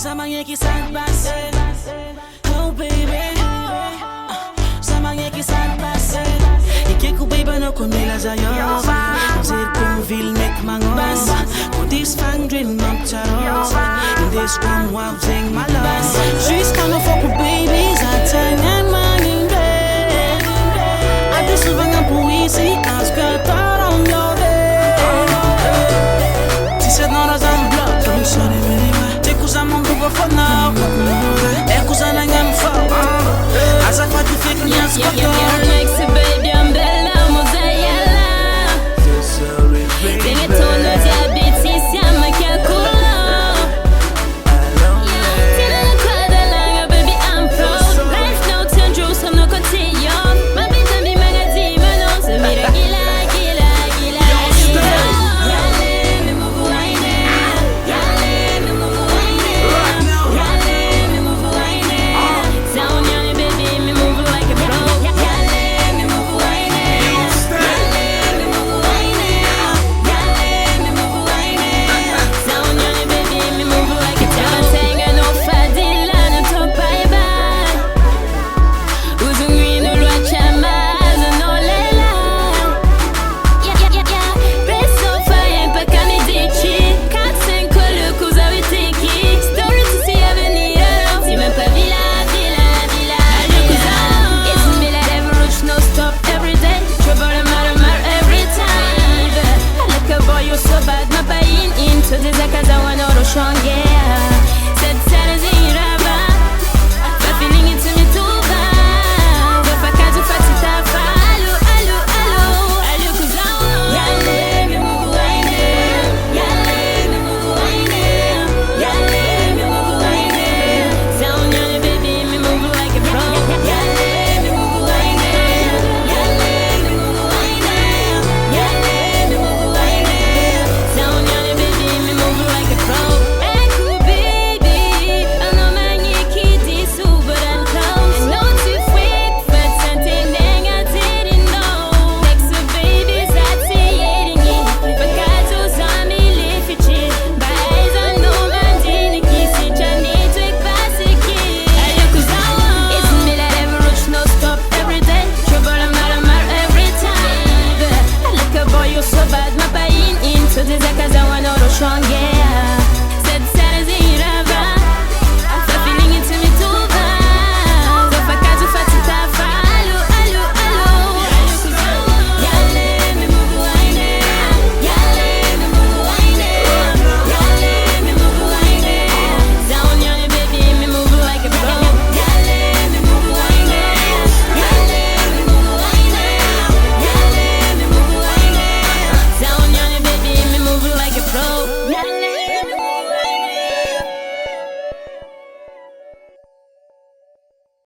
Samanye ki san pase, oh baby. Samanye ki san pase. Ike ku baby no konde la zayo. Zir kum vil mek mangos. Kudis fang drin map charos. In this room wap zing my love. She's kind of fuck with babies. I tell you money bed. I do souvent un poésie. As que t'as on your day. Si c'est dans la zone bloc, comme ça les minima. T'es cousin mon double for now. Et cousin la gamme fort. As I fight to fake me as you're next to baby, I'm bella, Zaho Hiala. Dele tono diabetes, siamo che a culo. Tira la quadra larga, baby, I'm proud. Life no turn through, some no continue. Ma vita mi magazine, ma non se mira gila. Yale, me move wine. Yale, me move wine. Yale, me move wine. Sound young, baby, me move like a pro. Yale, me move wine. Yale, me move wine. Yale, me move wine. Sound young, baby, me move like a pro. Tenga no fadila, no topai bye. Uzungwi no luachama, no lela. Resto fire, pa canidici. 4-5 le coups avec tes kicks. Story to see avenir. Si même pas villa. Le cousin, it's me like every rush, no stop every day. Trouble the matter every time. I like a boy, you're so bad, ma pain. Into this a casa, one oro shonge. Said says in raba. But feeling it to me too bad. Go fa casa, fa tita fa. Allo, cousin. Yale, me move wine. Yale, me move wine. Yale, me move wine. Sound young, baby, me move like a pro. Yale, me move wine. Yale, me move wine. Yale, me move wine. Sound young, baby, me move like a pro. Echo, baby, I know my kiddy super and close. No too quick, but something I didn't know. Next to babies, I see it. But God knows I'm illifici. But eyes on no man, didn't kiss it. I need to pass a key. It's me like every rush, no stop every day. Trouble the matter every time. I like a boy, you're so bad, my pain. Into this a casa, one oro shonge.